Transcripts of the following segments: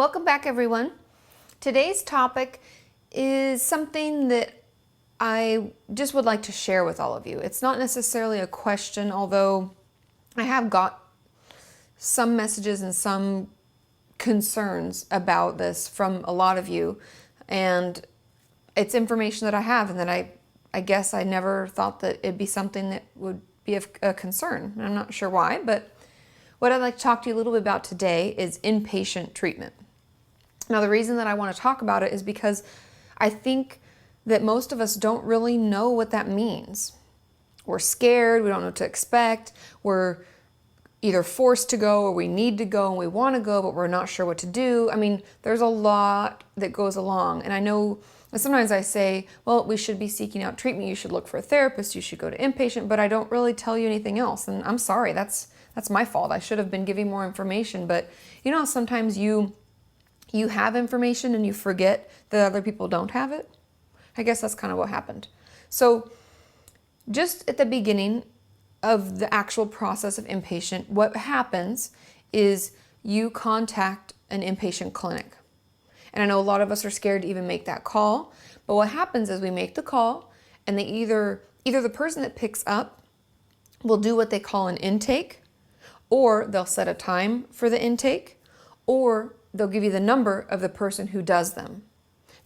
Welcome back, everyone. Today's topic is something that I just would like to share with all of you. It's not necessarily a question, although I have got some messages and some concerns about this from a lot of you, and it's information that I have and that I guess I never thought that it'd be something that would be a concern. I'm not sure why, but what I'd like to talk to you a little bit about today is inpatient treatment. Now, the reason that I want to talk about it is because I think that most of us don't really know what that means. We're scared, we don't know what to expect, we're either forced to go or we need to go and we want to go, but we're not sure what to do. I mean, there's a lot that goes along. And I know sometimes I say, well, we should be seeking out treatment. You should look for a therapist. You should go to inpatient, but I don't really tell you anything else. And I'm sorry, that's my fault. I should have been giving more information. But you know, sometimes you have information and you forget that other people don't have it. I guess that's kind of what happened. So just at the beginning of the actual process of inpatient, what happens is you contact an inpatient clinic. And I know a lot of us are scared to even make that call, but what happens is we make the call and they either the person that picks up will do what they call an intake, or they'll set a time for the intake, or they'll give you the number of the person who does them.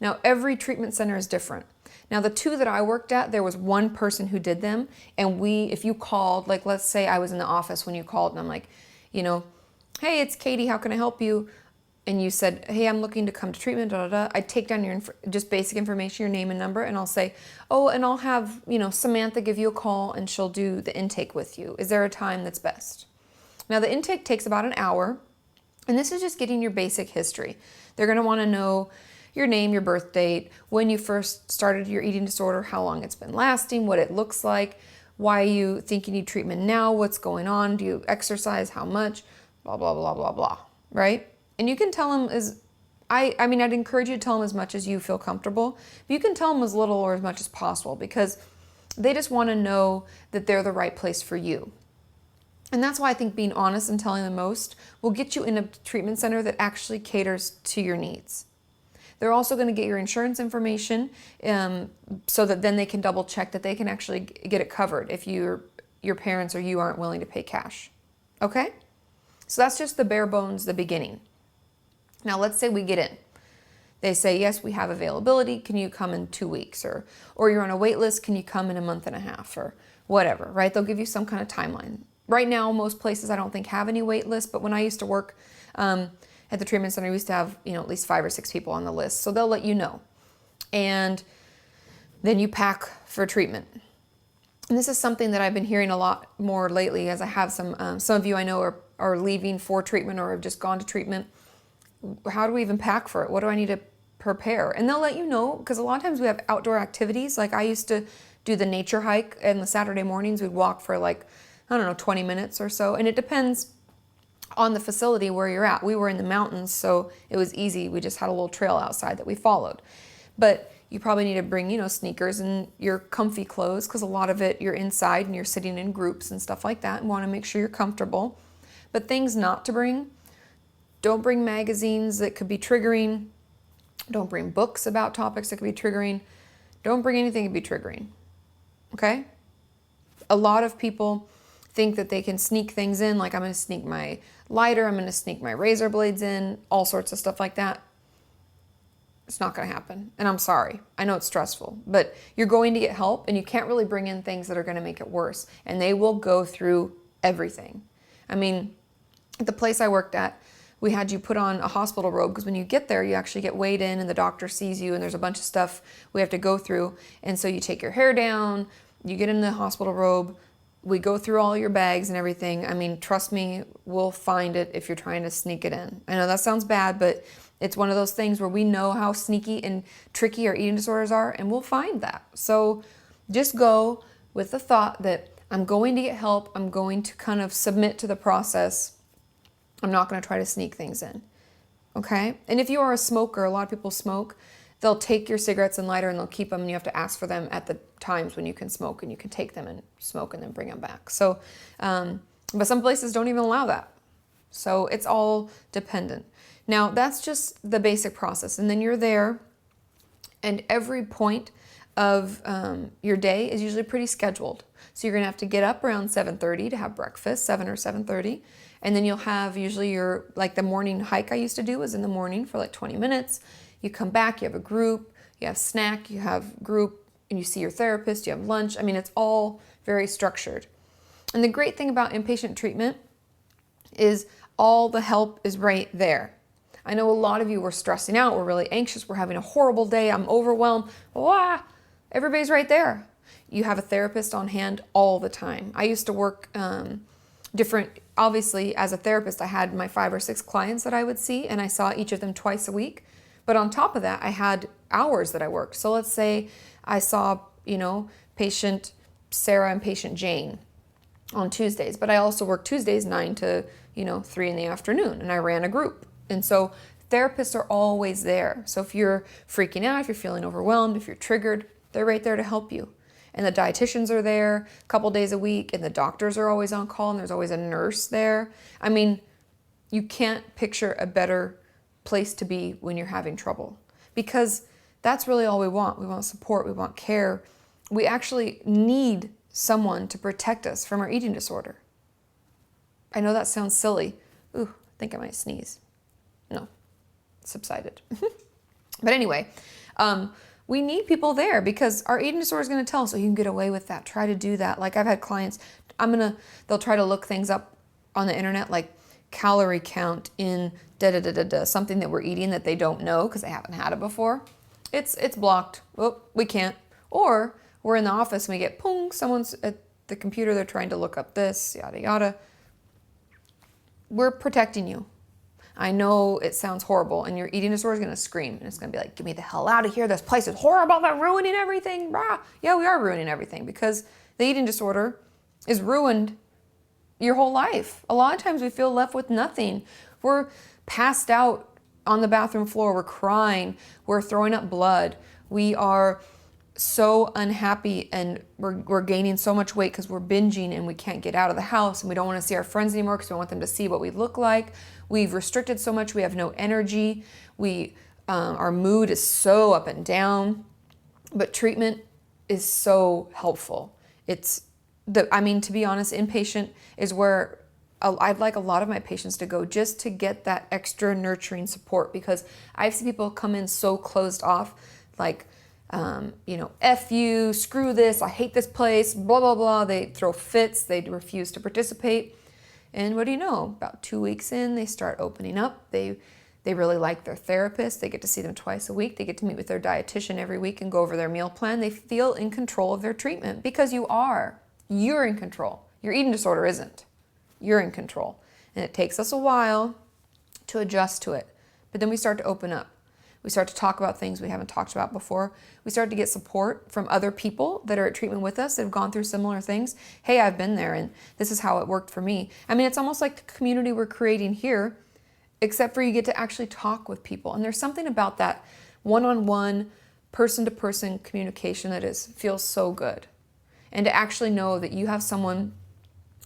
Now, every treatment center is different. Now, the two that I worked at, there was one person who did them, and if you called, like let's say I was in the office when you called and I'm like, hey, it's Katie, how can I help you? And you said, hey, I'm looking to come to treatment, I'd take down your just basic information, your name and number, and I'll say, oh, and I'll have, Samantha give you a call and she'll do the intake with you. Is there a time that's best? Now, the intake takes about an hour, and this is just getting your basic history. They're going to want to know your name, your birth date, when you first started your eating disorder, how long it's been lasting, what it looks like, why you think you need treatment now, what's going on, do you exercise, how much, blah, blah, blah, blah, blah, right? And you can tell them I'd encourage you to tell them as much as you feel comfortable, but you can tell them as little or as much as possible because they just want to know that they're the right place for you. And that's why I think being honest and telling them most will get you in a treatment center that actually caters to your needs. They're also going to get your insurance information so that then they can double check that they can actually get it covered if your parents or you aren't willing to pay cash. Okay? So that's just the bare bones, the beginning. Now let's say we get in. They say, yes, we have availability. Can you come in 2 weeks? Or you're on a wait list. Can you come in a month and a half? Or whatever, right? They'll give you some kind of timeline. Right now, most places I don't think have any wait list, but when I used to work at the treatment center, we used to have at least 5 or 6 people on the list. So they'll let you know. And then you pack for treatment. And this is something that I've been hearing a lot more lately, as I have some of you I know are leaving for treatment or have just gone to treatment. How do we even pack for it? What do I need to prepare? And they'll let you know, because a lot of times we have outdoor activities. Like I used to do the nature hike, and the Saturday mornings we'd walk for 20 minutes or so. And it depends on the facility where you're at. We were in the mountains, so it was easy. We just had a little trail outside that we followed. But you probably need to bring, sneakers and your comfy clothes, because a lot of it you're inside and you're sitting in groups and stuff like that and want to make sure you're comfortable. But things not to bring: don't bring magazines that could be triggering. Don't bring books about topics that could be triggering. Don't bring anything that could be triggering. Okay? A lot of people think that they can sneak things in, like I'm going to sneak my lighter, I'm going to sneak my razor blades in, all sorts of stuff like that. It's not going to happen. And I'm sorry. I know it's stressful, but you're going to get help, and you can't really bring in things that are going to make it worse. And they will go through everything. I mean, at the place I worked at, we had you put on a hospital robe, because when you get there, you actually get weighed in and the doctor sees you, and there's a bunch of stuff we have to go through. And so you take your hair down, you get in the hospital robe, we go through all your bags and everything. I mean, trust me, we'll find it if you're trying to sneak it in. I know that sounds bad, but it's one of those things where we know how sneaky and tricky our eating disorders are, and we'll find that. So just go with the thought that I'm going to get help. I'm going to kind of submit to the process. I'm not going to try to sneak things in. Okay? And if you are a smoker, a lot of people smoke, they'll take your cigarettes and lighter and they'll keep them, and you have to ask for them at the times when you can smoke, and you can take them and smoke and then bring them back. So, but some places don't even allow that. So it's all dependent. Now, that's just the basic process. And then you're there, and every point of your day is usually pretty scheduled. So you're going to have to get up around 7:30 to have breakfast, 7 or 7:30. And then you'll have usually your, like the morning hike I used to do was in the morning for like 20 minutes. You come back, you have a group, you have snack, you have group, and you see your therapist, you have lunch. I mean, it's all very structured. And the great thing about inpatient treatment is all the help is right there. I know a lot of you were stressing out, we're really anxious, we're having a horrible day, I'm overwhelmed. Wah! Everybody's right there. You have a therapist on hand all the time. I used to work different, obviously as a therapist, I had my 5 or 6 clients that I would see, and I saw each of them twice a week. But on top of that, I had hours that I worked. So let's say I saw, patient Sarah and patient Jane on Tuesdays, but I also worked Tuesdays 9 to, 3 in the afternoon, and I ran a group. And so therapists are always there. So if you're freaking out, if you're feeling overwhelmed, if you're triggered, they're right there to help you. And the dietitians are there a couple days a week, and the doctors are always on call, and there's always a nurse there. I mean, you can't picture a better place to be when you're having trouble, because that's really all we want. We want support, we want care. We actually need someone to protect us from our eating disorder. I know that sounds silly. Ooh, I think I might sneeze. No, it subsided. But anyway, we need people there because our eating disorder is going to tell us, oh, you can get away with that. Try to do that. Like I've had clients, they'll try to look things up on the internet, like calorie count in something that we're eating that they don't know because they haven't had it before. It's blocked. Oh, we can't. Or we're in the office and we get pong, someone's at the computer, they're trying to look up this, yada, yada. We're protecting you. I know it sounds horrible, and your eating disorder is going to scream, and it's going to be like, get me the hell out of here. This place is horrible. They're ruining everything. Rah. Yeah, we are ruining everything because the eating disorder is ruined your whole life. A lot of times we feel left with nothing. We're passed out on the bathroom floor. We're crying. We're throwing up blood. We are so unhappy, and we're gaining so much weight because we're binging and we can't get out of the house, and we don't want to see our friends anymore because we want them to see what we look like. We've restricted so much. We have no energy. Our mood is so up and down. But treatment is so helpful. To be honest, inpatient is where I'd like a lot of my patients to go just to get that extra nurturing support, because I've seen people come in so closed off, like, F you, screw this, I hate this place, blah, blah, blah. They throw fits, they refuse to participate. And what do you know? About 2 weeks in, they start opening up. They really like their therapist. They get to see them twice a week. They get to meet with their dietitian every week and go over their meal plan. They feel in control of their treatment because you are. You're in control. Your eating disorder isn't. You're in control. And it takes us a while to adjust to it. But then we start to open up. We start to talk about things we haven't talked about before. We start to get support from other people that are at treatment with us that have gone through similar things. Hey, I've been there, and this is how it worked for me. I mean, it's almost like the community we're creating here, except for you get to actually talk with people. And there's something about that one-on-one, person-to-person communication that feels so good. And to actually know that you have someone,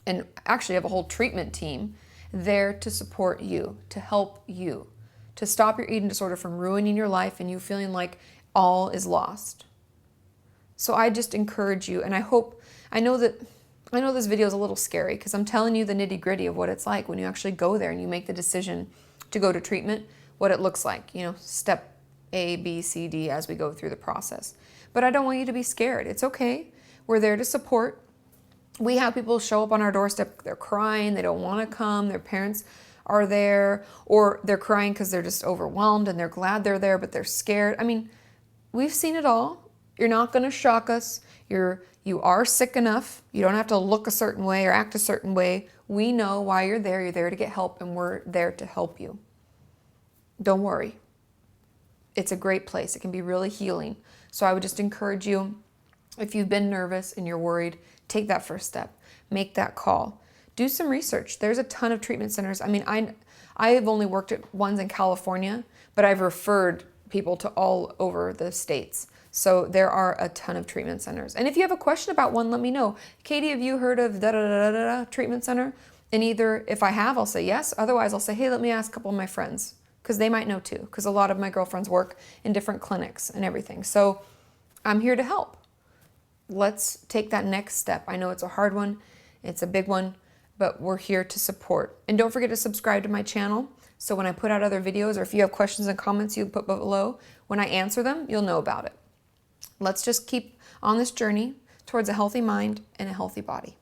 and actually have a whole treatment team there to support you, to help you, to stop your eating disorder from ruining your life and you feeling like all is lost. So I just encourage you, and I know this video is a little scary because I'm telling you the nitty-gritty of what it's like when you actually go there and you make the decision to go to treatment, what it looks like, step A, B, C, D as we go through the process. But I don't want you to be scared. It's okay. We're there to support. We have people show up on our doorstep, they're crying, they don't want to come, their parents are there, or they're crying because they're just overwhelmed and they're glad they're there, but they're scared. I mean, we've seen it all. You're not going to shock us. You are sick enough. You don't have to look a certain way or act a certain way. We know why you're there. You're there to get help, and we're there to help you. Don't worry. It's a great place. It can be really healing. So I would just encourage you, if you've been nervous and you're worried, take that first step. Make that call. Do some research. There's a ton of treatment centers. I mean, I have only worked at ones in California, but I've referred people to all over the states. So there are a ton of treatment centers. And if you have a question about one, let me know. Katie, have you heard of treatment center? And either if I have, I'll say yes. Otherwise, I'll say, hey, let me ask a couple of my friends, because they might know too, because a lot of my girlfriends work in different clinics and everything. So I'm here to help. Let's take that next step. I know it's a hard one, it's a big one, but we're here to support. And don't forget to subscribe to my channel, so when I put out other videos, or if you have questions and comments you put below, when I answer them, you'll know about it. Let's just keep on this journey towards a healthy mind and a healthy body.